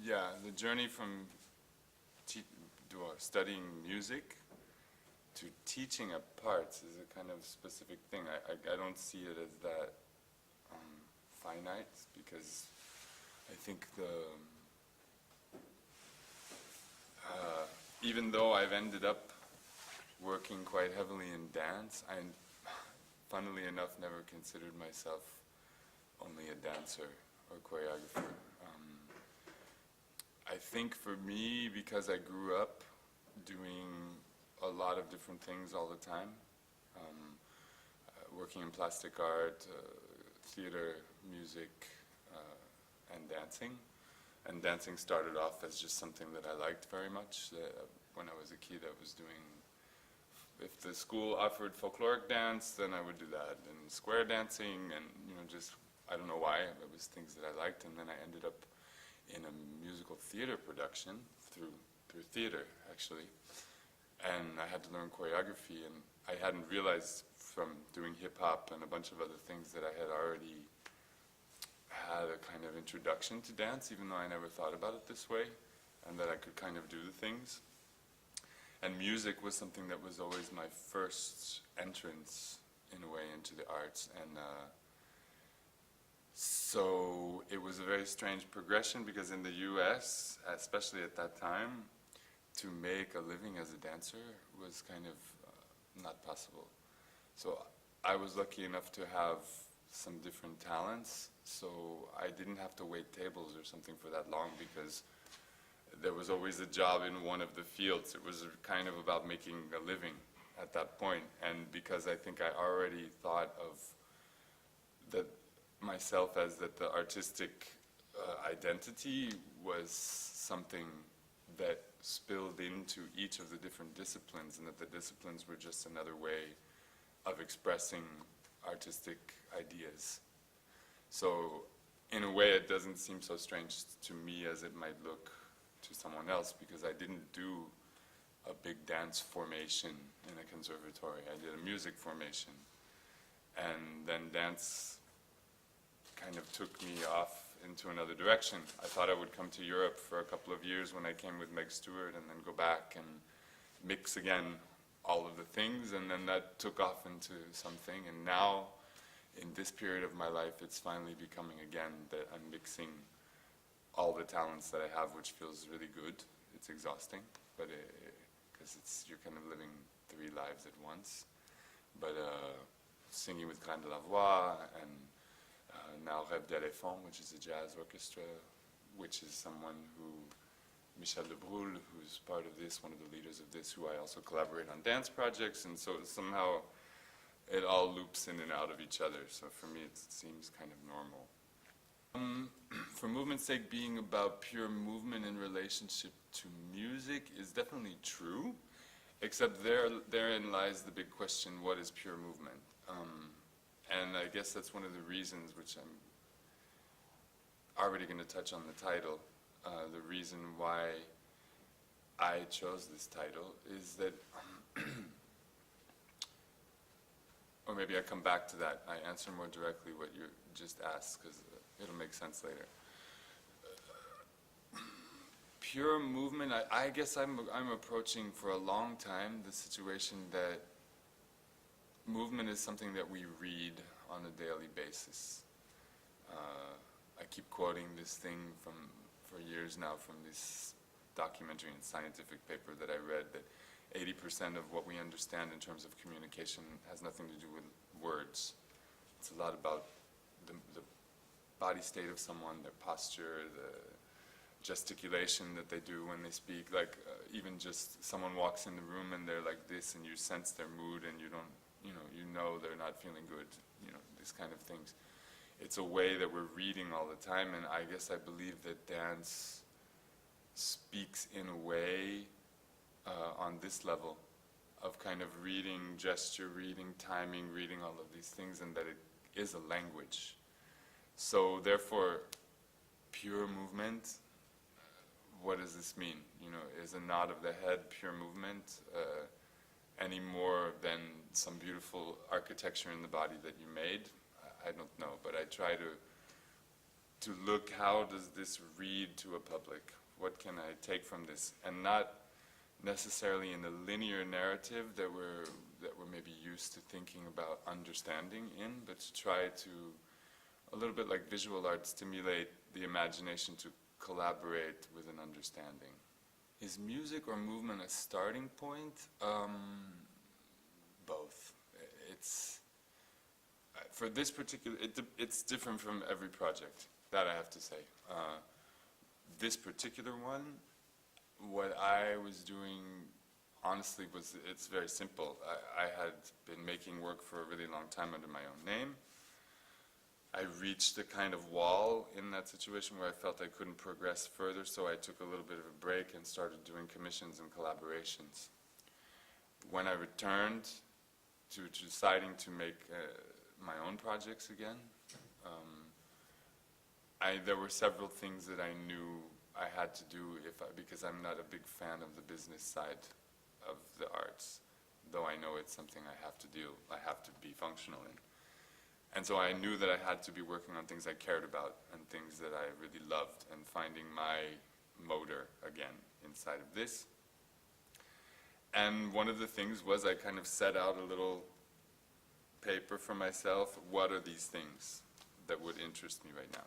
Yeah, the journey from studying music to teaching a parts is a kind of specific thing. I don't see it as that finite, because I think even though I've ended up working quite heavily in dance, I, funnily enough, never considered myself only a dancer or choreographer. I think for me, because I grew up doing a lot of different things all the time, working in plastic art, theater, music, and dancing. And dancing started off as just something that I liked very much. When I was a kid, I was doing, if the school offered folkloric dance, then I would do that, and square dancing, and just, I don't know why, it was things that I liked. And then I ended up in a musical theater production through theater, actually. And I had to learn choreography, and I hadn't realized from doing hip-hop and a bunch of other things that I had already had a kind of introduction to dance, even though I never thought about it this way, and that I could kind of do the things. And music was something that was always my first entrance, in a way, into the arts. And so it was a very strange progression, because in the US, especially at that time, to make a living as a dancer was kind of not possible. So I was lucky enough to have some different talents, so I didn't have to wait tables or something for that long, because there was always a job in one of the fields. It was kind of about making a living at that point. And because I think I already thought of that myself as that the artistic identity was something that spilled into each of the different disciplines, and that the disciplines were just another way of expressing artistic ideas. So in a way, it doesn't seem so strange to me as it might look to someone else, because I didn't do a big dance formation in a conservatory. I did a music formation. And then dance kind of took me off into another direction. I thought I would come to Europe for a couple of years when I came with Meg Stuart, and then go back and mix again all of the things, and then that took off into something. And now, in this period of my life, it's finally becoming again that I'm mixing all the talents that I have, which feels really good. It's exhausting, but because you're kind of living 3 lives at once. But singing with Grain de la Voix, and now Rêve d'Éléphant, which is a jazz orchestra, which is someone who, Michel de Brul, who's part of this, one of the leaders of this, who I also collaborate on dance projects, and so somehow it all loops in and out of each other. So for me, it seems kind of normal. For movement's sake, being about pure movement in relationship to music is definitely true, except therein lies the big question: what is pure movement? And I guess that's one of the reasons, which I'm already going to touch on the title. The reason why I chose this title is that, or maybe I come back to that. I answer more directly what you just asked, because it'll make sense later. Pure movement, I guess I'm approaching for a long time the situation that movement is something that we read on a daily basis. I keep quoting this thing for years now from this documentary and scientific paper that I read, that 80% of what we understand in terms of communication has nothing to do with words. It's a lot about the body state of someone, their posture, the gesticulation that they do when they speak. Like even just someone walks in the room and they're like this, and you sense their mood, and you know they're not feeling good, these kind of things. It's a way that we're reading all the time, and I guess I believe that dance speaks in a way on this level of kind of reading gesture, reading timing, reading all of these things, and that it is a language. So therefore, pure movement, what does this mean? Is a nod of the head pure movement any more than some beautiful architecture in the body that you made? I don't know, but I try to to look, how does this read to a public? What can I take from this? And not necessarily in the linear narrative that we're maybe used to thinking about understanding in, but to try to, a little bit like visual art, stimulate the imagination to collaborate with an understanding. Is music or movement a starting point? Both. It's for this particular, it's different from every project, that I have to say. This particular one, what I was doing, honestly, it's very simple. I had been making work for a really long time under my own name. I reached a kind of wall in that situation where I felt I couldn't progress further, so I took a little bit of a break and started doing commissions and collaborations. When I returned to deciding to make my own projects again, there were several things that I knew I had to do because I'm not a big fan of the business side of the arts, though I know it's something I have to be functional in. And so I knew that I had to be working on things I cared about and things that I really loved, and finding my motor again inside of this. And one of the things was I kind of set out a little paper for myself. What are these things that would interest me right now?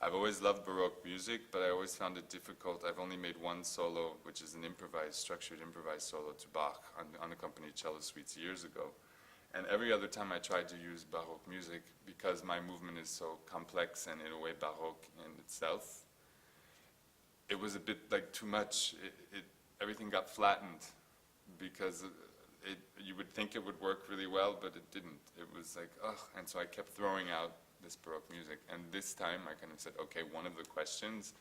I've always loved Baroque music, but I always found it difficult. I've only made one solo, which is an structured improvised solo to Bach on unaccompanied cello suites years ago. And every other time I tried to use Baroque music, because my movement is so complex and in a way Baroque in itself, it was a bit like too much. Everything got flattened, because you would think it would work really well, but it didn't. It was like, ugh. And so I kept throwing out this Baroque music. And this time I kind of said, okay, one of the questions,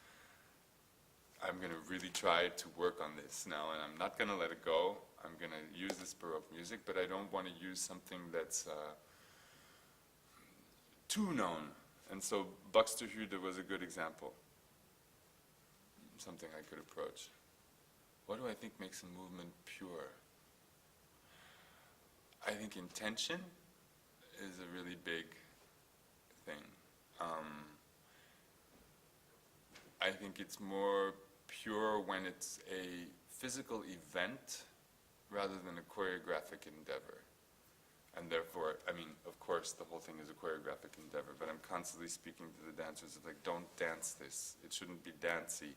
I'm going to really try to work on this now, and I'm not going to let it go. I'm going to use this Baroque music, but I don't want to use something that's too known. And so Buxtehude was a good example, something I could approach. What do I think makes a movement pure? I think intention is a really big thing. I think it's more pure when it's a physical event rather than a choreographic endeavor. And therefore, I mean, of course, the whole thing is a choreographic endeavor, but I'm constantly speaking to the dancers of like, don't dance this. It shouldn't be dancey.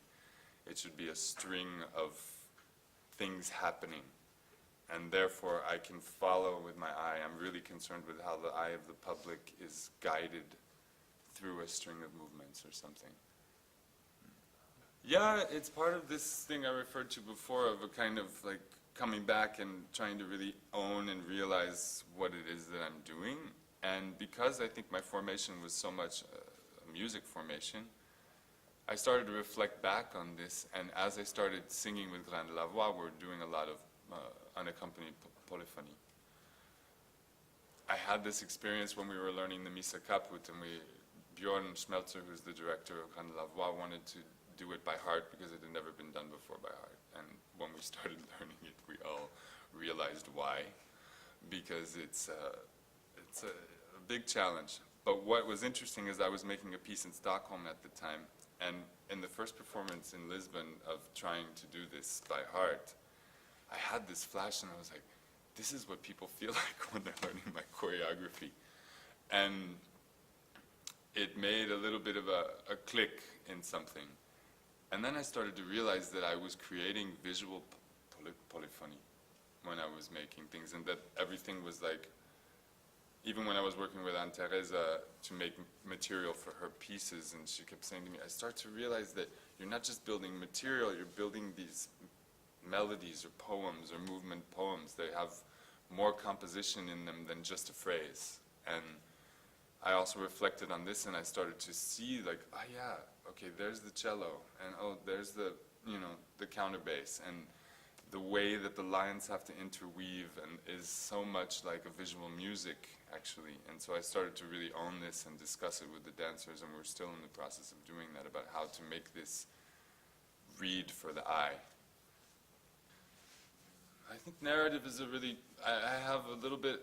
It should be a string of things happening. And therefore, I can follow with my eye. I'm really concerned with how the eye of the public is guided through a string of movements or something. Yeah, it's part of this thing I referred to before of a kind of like coming back and trying to really own and realize what it is that I'm doing. And because I think my formation was so much a music formation, I started to reflect back on this. And as I started singing with Grain de la Voix, we're doing a lot of unaccompanied polyphony. I had this experience when we were learning the Missa Caput, and Bjorn Schmelzer, who's the director of Grain de la Voix, wanted to do it by heart because it had never been done before by heart. And when we started learning it, we all realized why, because it's a big challenge. But what was interesting is I was making a piece in Stockholm at the time, and in the first performance in Lisbon of trying to do this by heart, I had this flash and I was like, this is what people feel like when they're learning my choreography. And it made a little bit of a click in something. And then I started to realize that I was creating visual polyphony when I was making things, and that everything was like, even when I was working with Anne Teresa to make material for her pieces, and she kept saying to me, I start to realize that you're not just building material, you're building these melodies or poems or movement poems. They have more composition in them than just a phrase. And I also reflected on this, and I started to see like, oh yeah, okay, there's the cello, and oh, there's the, the counterbass, and the way that the lines have to interweave and is so much like a visual music, actually. And so I started to really own this and discuss it with the dancers, and we're still in the process of doing that, about how to make this read for the eye. I think narrative is a really, I have a little bit,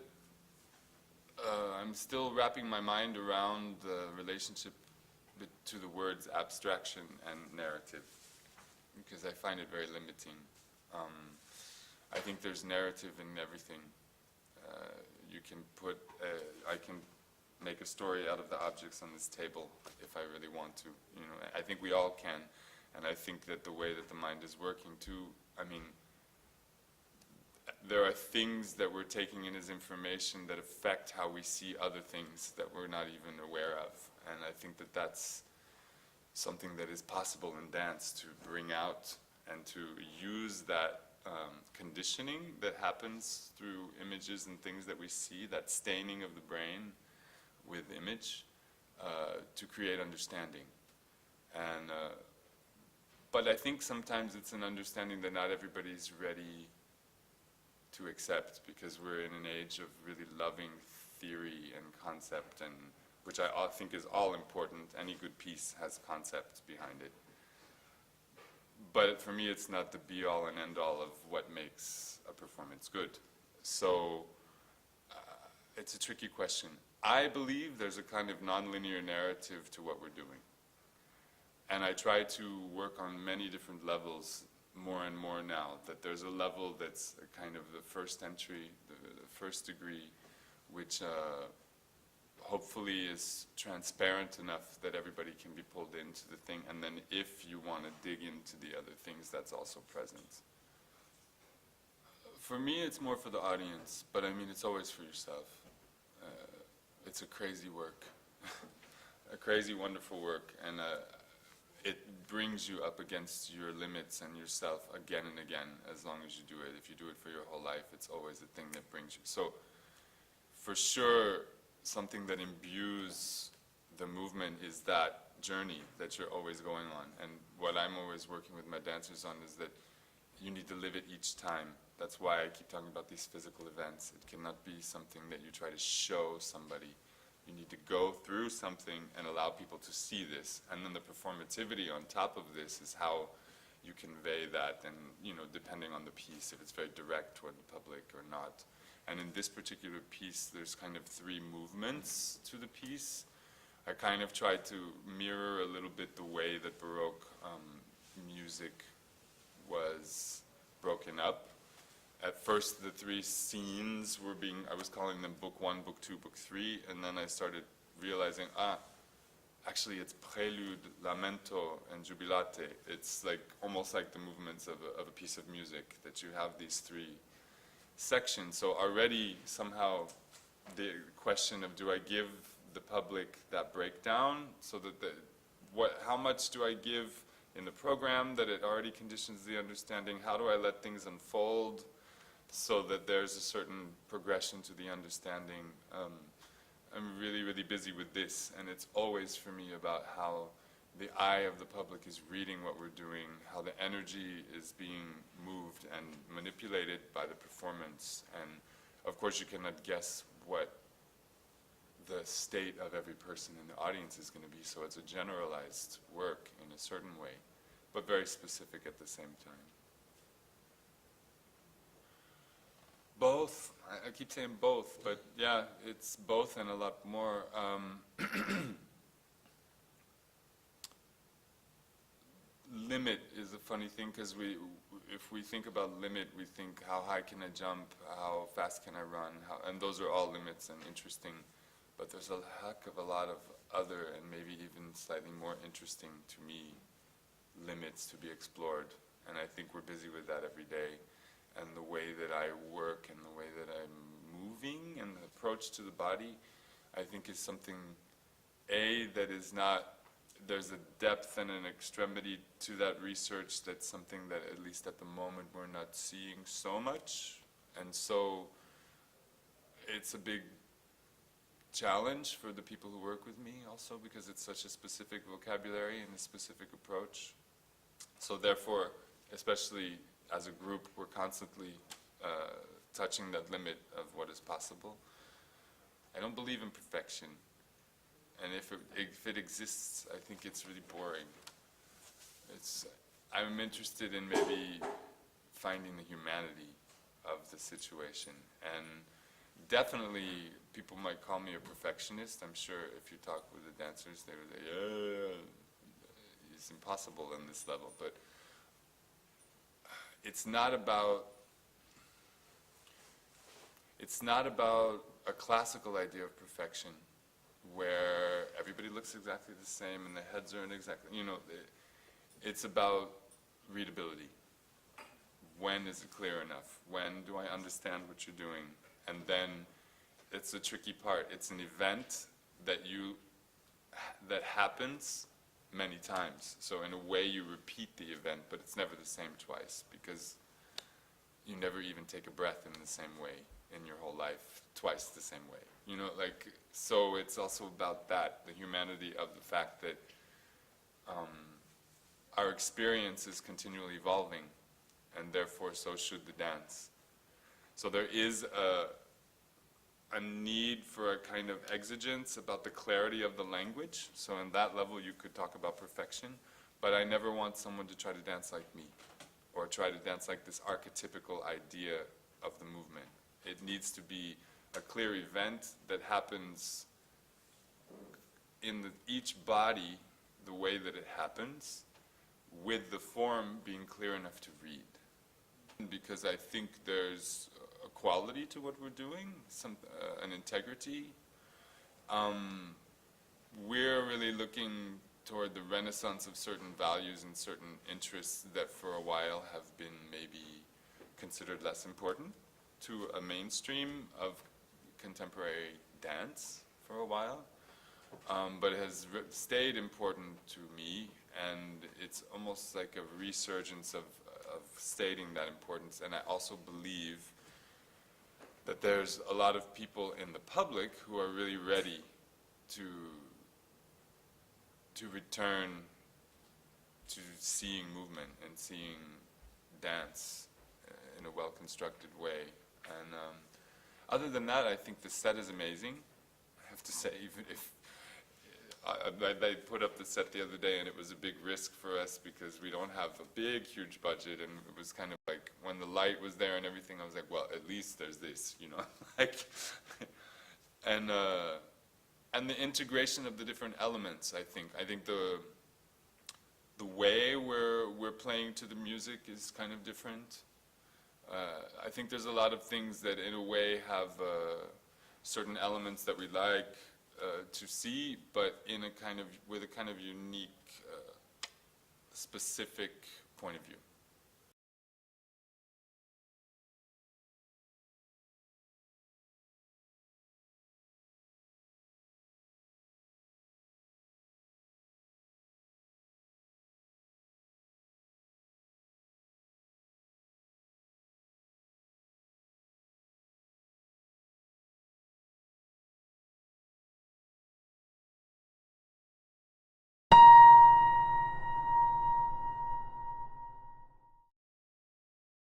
I'm still wrapping my mind around the relationship to the words abstraction and narrative, because I find it very limiting. I think there's narrative in everything. You can I can make a story out of the objects on this table if I really want to. You know, I think we all can, and I think that the way that the mind is working too, I mean, there are things that we're taking in as information that affect how we see other things that we're not even aware of. And I think that that's something that is possible in dance, to bring out and to use that conditioning that happens through images and things that we see, that staining of the brain with image, to create understanding. And but I think sometimes it's an understanding that not everybody's ready to accept, because we're in an age of really loving theory and concept, and which I think is all important. Any good piece has concept behind it. But for me, it's not the be-all and end-all of what makes a performance good. So it's a tricky question. I believe there's a kind of nonlinear narrative to what we're doing. And I try to work on many different levels more and more now, that there's a level that's a kind of the first entry, the first degree, which hopefully is transparent enough that everybody can be pulled into the thing, and then if you want to dig into the other things, that's also present. For me, it's more for the audience, but I mean, it's always for yourself. It's a crazy work, a crazy, wonderful work, and it brings you up against your limits and yourself again and again, as long as you do it. If you do it for your whole life, it's always the thing that brings you. So, for sure, something that imbues the movement is that journey that you're always going on. And what I'm always working with my dancers on is that you need to live it each time. That's why I keep talking about these physical events. It cannot be something that you try to show somebody. You need to go through something and allow people to see this. And then the performativity on top of this is how you convey that, and, you know, depending on the piece, if it's very direct toward the public or not. And in this particular piece, there's kind of 3 movements to the piece. I kind of tried to mirror a little bit the way that Baroque music was broken up. At first, the 3 scenes were I was calling them book 1, book 2, book 3, and then I started realizing, actually it's prelude, lamento, and jubilate. It's like almost like the movements of a piece of music, that you have these 3 sections. So already somehow the question of, do I give the public that breakdown, so that how much do I give in the program that it already conditions the understanding? How do I let things unfold so that there's a certain progression to the understanding? I'm really, really busy with this, and it's always for me about how the eye of the public is reading what we're doing, how the energy is being moved and manipulated by the performance. And of course you cannot guess what the state of every person in the audience is going to be, so it's a generalized work in a certain way, but very specific at the same time. Both. I keep saying both, but yeah, it's both and a lot more. Limit is a funny thing, because if we think about limit, we think, how high can I jump, how fast can I run, and those are all limits and interesting, but there's a heck of a lot of other, and maybe even slightly more interesting to me, limits to be explored, and I think we're busy with that every day. And the way that I work and the way that I'm moving and the approach to the body, I think is something, that is not, there's a depth and an extremity to that research that's something that, at least at the moment, we're not seeing so much. And so it's a big challenge for the people who work with me also, because it's such a specific vocabulary and a specific approach. So therefore, especially as a group, we're constantly touching that limit of what is possible. I don't believe in perfection. And if it exists, I think it's really boring. I'm interested in maybe finding the humanity of the situation. And definitely people might call me a perfectionist. I'm sure if you talk with the dancers, they would say, yeah, it's impossible on this level. But it's not about a classical idea of perfection where everybody looks exactly the same and the heads are in exactly, it's about readability. When is it clear enough? When do I understand what you're doing? And then it's the tricky part. It's an event that happens many times. So in a way you repeat the event, but it's never the same twice, because you never even take a breath in the same way in your whole life, twice the same way. So it's also about that, the humanity of the fact that our experience is continually evolving, and therefore so should the dance. So there is a need for a kind of exigence about the clarity of the language. So in that level you could talk about perfection, but I never want someone to try to dance like me, or try to dance like this archetypical idea of the movement. It needs to be a clear event that happens in each body the way that it happens, with the form being clear enough to read. Because I think there's a quality to what we're doing, an integrity. We're really looking toward the renaissance of certain values and certain interests that for a while have been maybe considered less important to a mainstream of contemporary dance for a while, but it has stayed important to me, and it's almost like a resurgence of stating that importance. And I also believe that there's a lot of people in the public who are really ready to return to seeing movement and seeing dance in a well-constructed way. And other than that, I think the set is amazing. I have to say, even if I put up the set the other day, and it was a big risk for us because we don't have a big, huge budget, and it was kind of like when the light was there and everything, I was like, well, at least there's this, like, and the integration of the different elements. I think the way we're playing to the music is kind of different. I think there's a lot of things that in a way have certain elements that we like to see, but with a kind of unique, specific point of view.